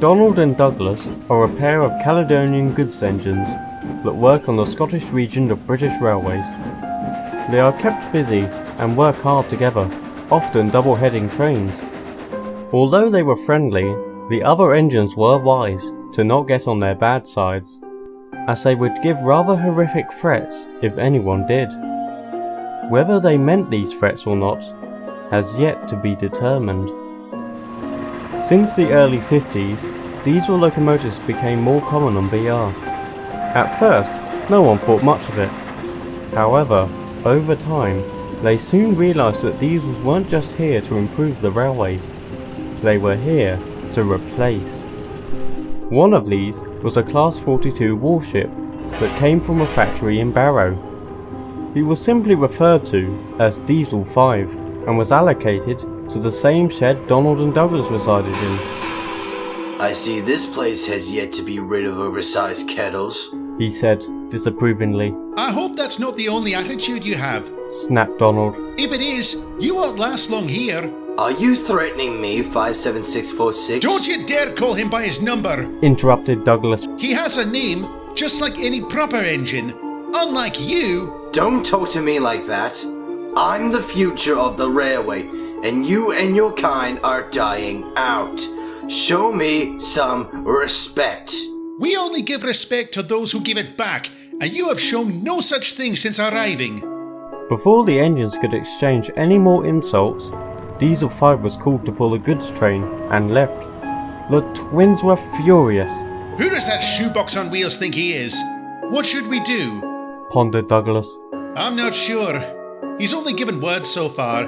Donald and Douglas are a pair of Caledonian goods engines that work on the Scottish region of British Railways. They are kept busy and work hard together, often double-heading trains. Although they were friendly, the other engines were wise to not get on their bad sides, as they would give rather horrific threats if anyone did. Whether they meant these threats or not has yet to be determined. Since the early 50s, diesel locomotives became more common on BR. At first, no one thought much of it. However, over time, they soon realised that diesels weren't just here to improve the railways, they were here to replace. One of these was a Class 42 warship that came from a factory in Barrow. He was simply referred to as Diesel 5 and was allocated to the same shed Donald and Douglas resided in. I see this place has yet to be rid of oversized kettles, he said disapprovingly. I hope that's not the only attitude you have, snapped Donald. If it is, you won't last long here. Are you threatening me, 57646? Don't you dare call him by his number, interrupted Douglas. He has a name, just like any proper engine. Unlike you. Don't talk to me like that. I'm the future of the railway, and you and your kind are dying out. Show me some respect. We only give respect to those who give it back, and you have shown no such thing since arriving. Before the engines could exchange any more insults, Diesel 5 was called to pull a goods train and left. The twins were furious. Who does that shoebox on wheels think he is? What should we do? Pondered Douglas. I'm not sure. He's only given words so far,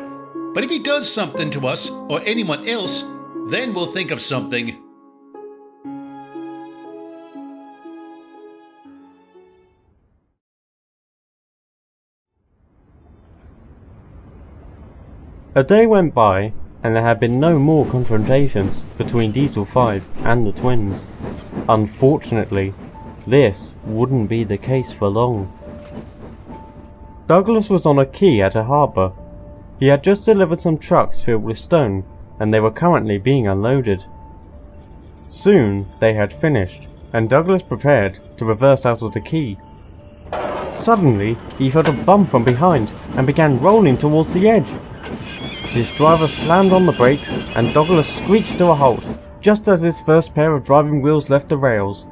but if he does something to us or anyone else, then we'll think of something. A day went by, and there had been no more confrontations between Diesel 5 and the twins. Unfortunately, this wouldn't be the case for long. Douglas was on a quay at a harbour. He had just delivered some trucks filled with stone, and they were currently being unloaded. Soon they had finished, and Douglas prepared to reverse out of the quay. Suddenly, he felt a bump from behind and began rolling towards the edge. His driver slammed on the brakes and Douglas screeched to a halt, just as his first pair of driving wheels left the rails.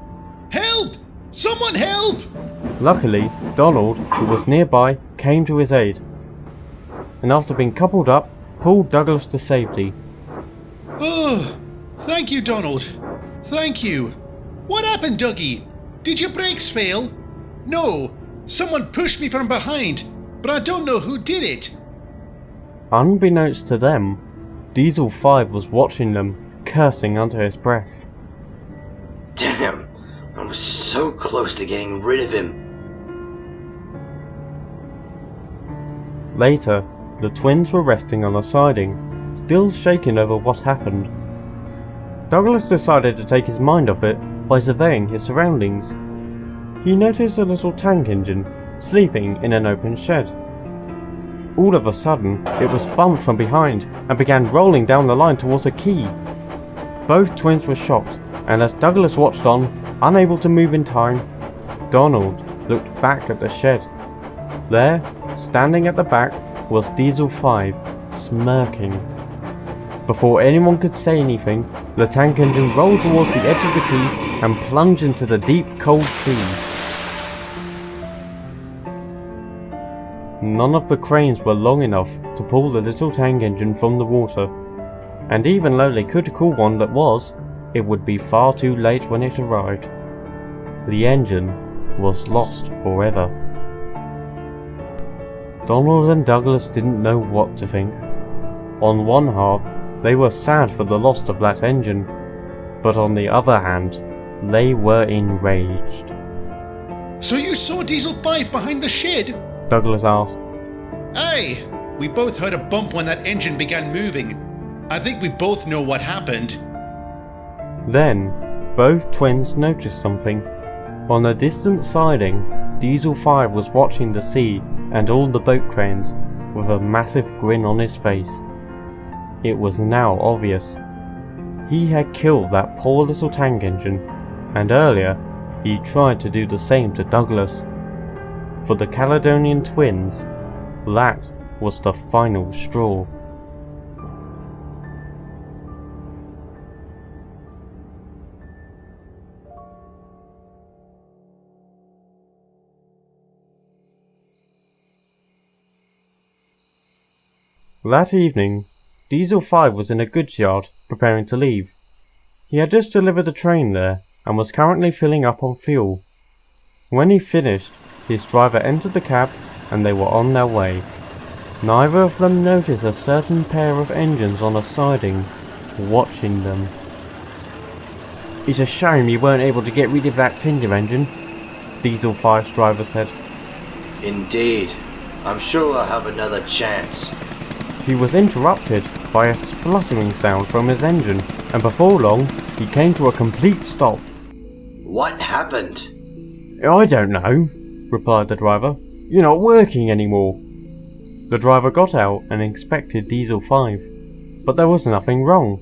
Help! Someone help! Luckily, Donald, who was nearby, came to his aid, and after being coupled up, pulled Douglas to safety. Oh, thank you, Donald. Thank you. What happened, Dougie? Did your brakes fail? No, someone pushed me from behind, but I don't know who did it. Unbeknownst to them, Diesel 5 was watching them, cursing under his breath. Damn, I was so close to getting rid of him. Later, the twins were resting on a siding, still shaken over what happened. Douglas decided to take his mind off it by surveying his surroundings. He noticed a little tank engine sleeping in an open shed. All of a sudden, it was bumped from behind and began rolling down the line towards a quay. Both twins were shocked, and as Douglas watched on, unable to move in time, Donald looked back at the shed. There, standing at the back, was Diesel 5, smirking. Before anyone could say anything, the tank engine rolled towards the edge of the quay and plunged into the deep, cold sea. None of the cranes were long enough to pull the little tank engine from the water, and even though they could call one that was, it would be far too late when it arrived. The engine was lost forever. Donald and Douglas didn't know what to think. On one half, they were sad for the loss of that engine, but on the other hand, they were enraged. So you saw Diesel 5 behind the shed? Douglas asked. Aye, we both heard a bump when that engine began moving. I think we both know what happened. Then, both twins noticed something. On a distant siding, Diesel 5 was watching the sea and all the boat cranes with a massive grin on his face. It was now obvious. He had killed that poor little tank engine, and earlier he tried to do the same to Douglas. For the Caledonian twins, that was the final straw. That evening, Diesel 5 was in a goods yard, preparing to leave. He had just delivered the train there, and was currently filling up on fuel. When he finished, his driver entered the cab, and they were on their way. Neither of them noticed a certain pair of engines on a siding, watching them. "It's a shame you weren't able to get rid of that tender engine," Diesel 5's driver said. Indeed. I'm sure I'll have another chance. He was interrupted by a spluttering sound from his engine, and before long, he came to a complete stop. What happened? "I don't know," replied the driver. "You're not working anymore." The driver got out and inspected Diesel 5, but there was nothing wrong.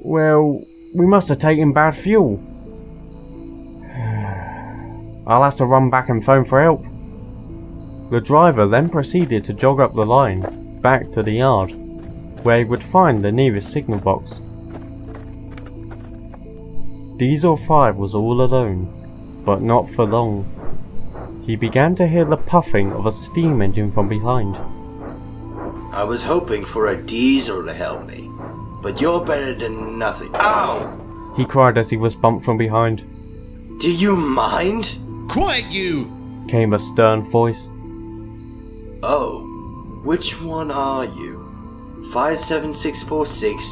"Well, we must have taken bad fuel. I'll have to run back and phone for help." The driver then proceeded to jog up the line, back to the yard, where he would find the nearest signal box. Diesel 5 was all alone, but not for long. He began to hear the puffing of a steam engine from behind. I was hoping for a diesel to help me, but you're better than nothing. Ow! He cried as he was bumped from behind. Do you mind? Quiet, you! Came a stern voice. Oh, which one are you? 57646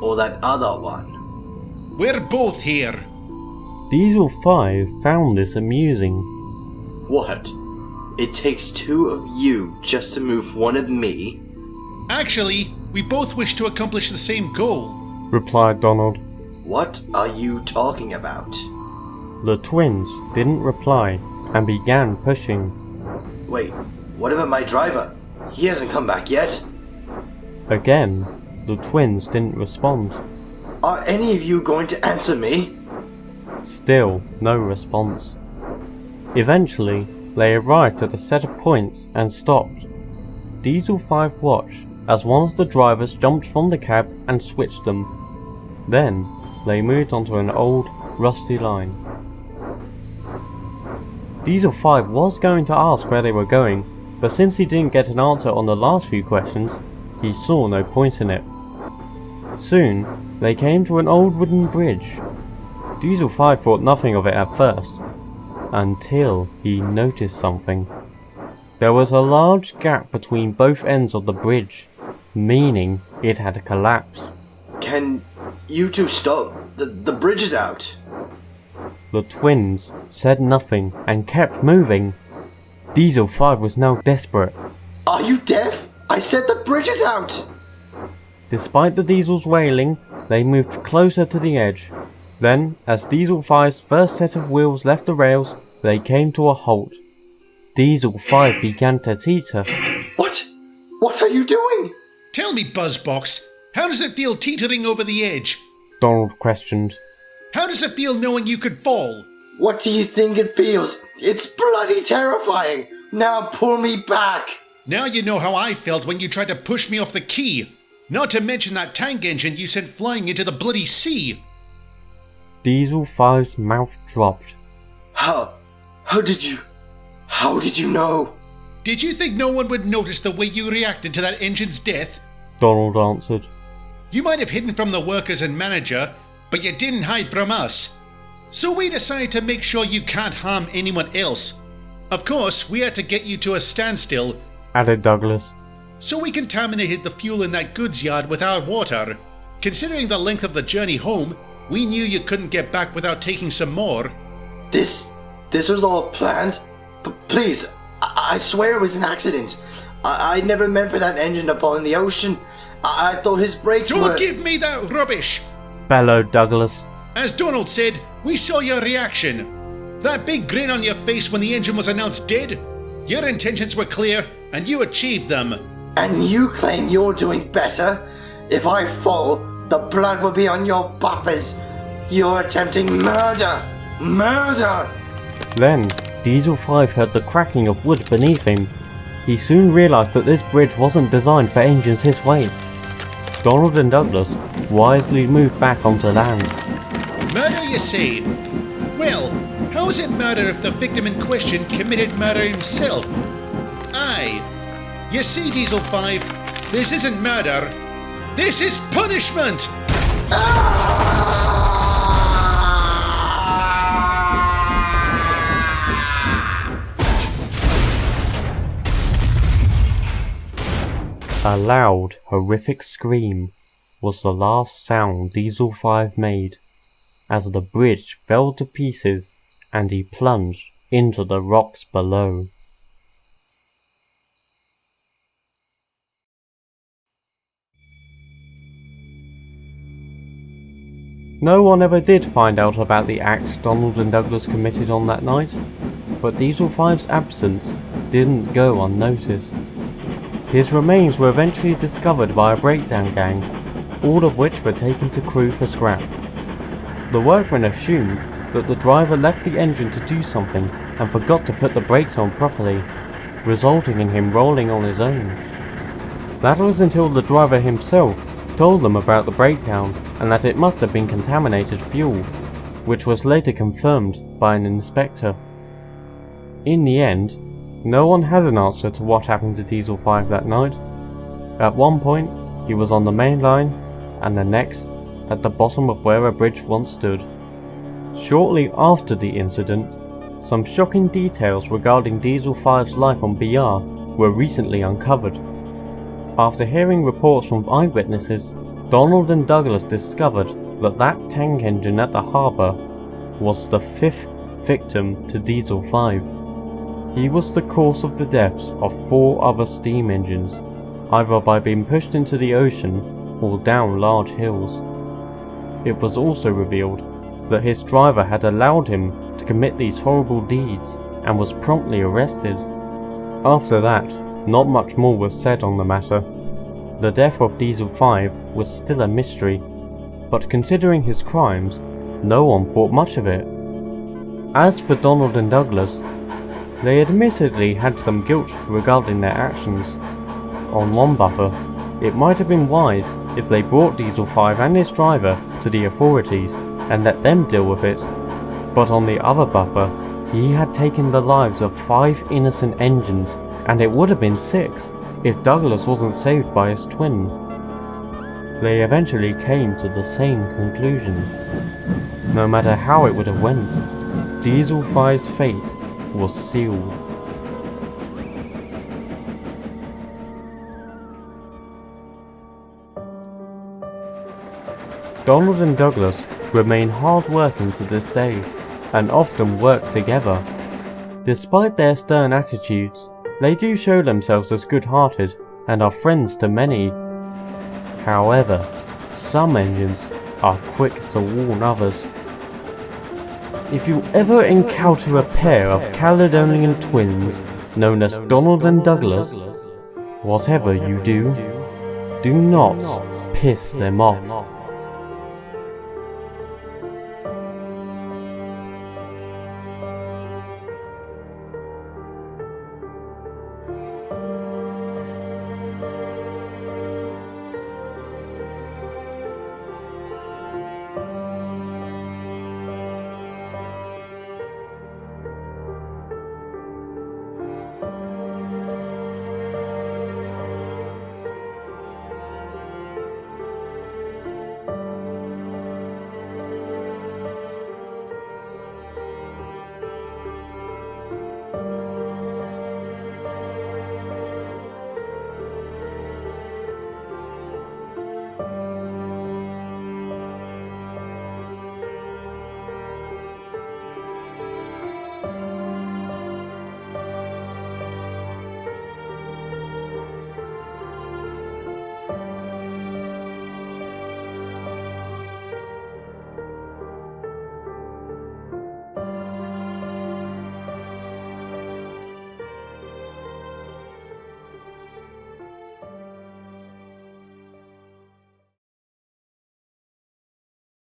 or that other one? We're both here. Diesel 5 found this amusing. What? It takes two of you just to move one of me? Actually, we both wish to accomplish the same goal, replied Donald. What are you talking about? The twins didn't reply and began pushing. Wait, what about my driver? He hasn't come back yet. Again, the twins didn't respond. Are any of you going to answer me? Still no response. Eventually, they arrived at a set of points and stopped. Diesel 5 watched as one of the drivers jumped from the cab and switched them. Then, they moved onto an old, rusty line. Diesel 5 was going to ask where they were going, but since he didn't get an answer on the last few questions, he saw no point in it. Soon, they came to an old wooden bridge. Diesel 5 thought nothing of it at first, until he noticed something. There was a large gap between both ends of the bridge, meaning it had collapsed. Can you two stop? The bridge is out. The twins said nothing and kept moving. Diesel 5 was now desperate. Are you deaf? I said the bridge is out! Despite the Diesel's wailing, they moved closer to the edge. Then, as Diesel 5's first set of wheels left the rails, they came to a halt. Diesel 5 began to teeter. What? What are you doing? Tell me, Buzzbox, how does it feel teetering over the edge? Donald questioned. How does it feel knowing you could fall? What do you think it feels? It's bloody terrifying! Now pull me back! Now you know how I felt when you tried to push me off the quay. Not to mention that tank engine you sent flying into the bloody sea. Diesel 5's mouth dropped. How did you know? Did you think no one would notice the way you reacted to that engine's death? Donald answered. You might have hidden from the workers and manager, but you didn't hide from us. So we decided to make sure you can't harm anyone else. Of course, we had to get you to a standstill, added Douglas. So we contaminated the fuel in that goods yard with our water. Considering the length of the journey home, we knew you couldn't get back without taking some more. This was all planned? Please, I swear it was an accident. I never meant for that engine to fall in the ocean. I thought his brakes were... Don't give me that rubbish! Bellowed Douglas. As Donald said, we saw your reaction. That big grin on your face when the engine was announced dead. Your intentions were clear, and you achieved them. And you claim you're doing better? If I fall, The blood will be on your buffers. You're attempting murder! Murder! Then, Diesel 5 heard the cracking of wood beneath him. He soon realised that this bridge wasn't designed for engines his weight. Donald and Douglas wisely moved back onto land. Murder, you say? Well, how is it murder if the victim in question committed murder himself? Aye. You see, Diesel 5, this isn't murder. This is punishment! A loud, horrific scream was the last sound Diesel 5 made, as the bridge fell to pieces and he plunged into the rocks below. No one ever did find out about the acts Donald and Douglas committed on that night, but Diesel 5's absence didn't go unnoticed. His remains were eventually discovered by a breakdown gang, all of which were taken to crew for scrap. The workmen assumed that the driver left the engine to do something and forgot to put the brakes on properly, resulting in him rolling on his own. That was until the driver himself told them about the breakdown and that it must have been contaminated fuel, which was later confirmed by an inspector. In the end, no one has an answer to what happened to Diesel 5 that night. At one point, he was on the main line, and the next, at the bottom of where a bridge once stood. Shortly after the incident, some shocking details regarding Diesel 5's life on BR were recently uncovered. After hearing reports from eyewitnesses, Donald and Douglas discovered that that tank engine at the harbour was the 5th victim to Diesel 5. He was the cause of the deaths of 4 other steam engines, either by being pushed into the ocean or down large hills. It was also revealed that his driver had allowed him to commit these horrible deeds and was promptly arrested. After that, not much more was said on the matter. The death of Diesel 5 was still a mystery, but considering his crimes, no one thought much of it. As for Donald and Douglas, they admittedly had some guilt regarding their actions. On one buffer, it might have been wise if they brought Diesel 5 and his driver to the authorities and let them deal with it, but on the other buffer, he had taken the lives of 5 innocent engines, and it would have been 6 if Douglas wasn't saved by his twin. They eventually came to the same conclusion. No matter how it would have went, Diesel 5's fate was sealed. Donald and Douglas remain hard-working to this day, and often work together. Despite their stern attitudes, they do show themselves as good-hearted and are friends to many. However, some engines are quick to warn others. If you ever encounter a pair of Caledonian twins known as Donald and Douglas, whatever you do, do not piss them off.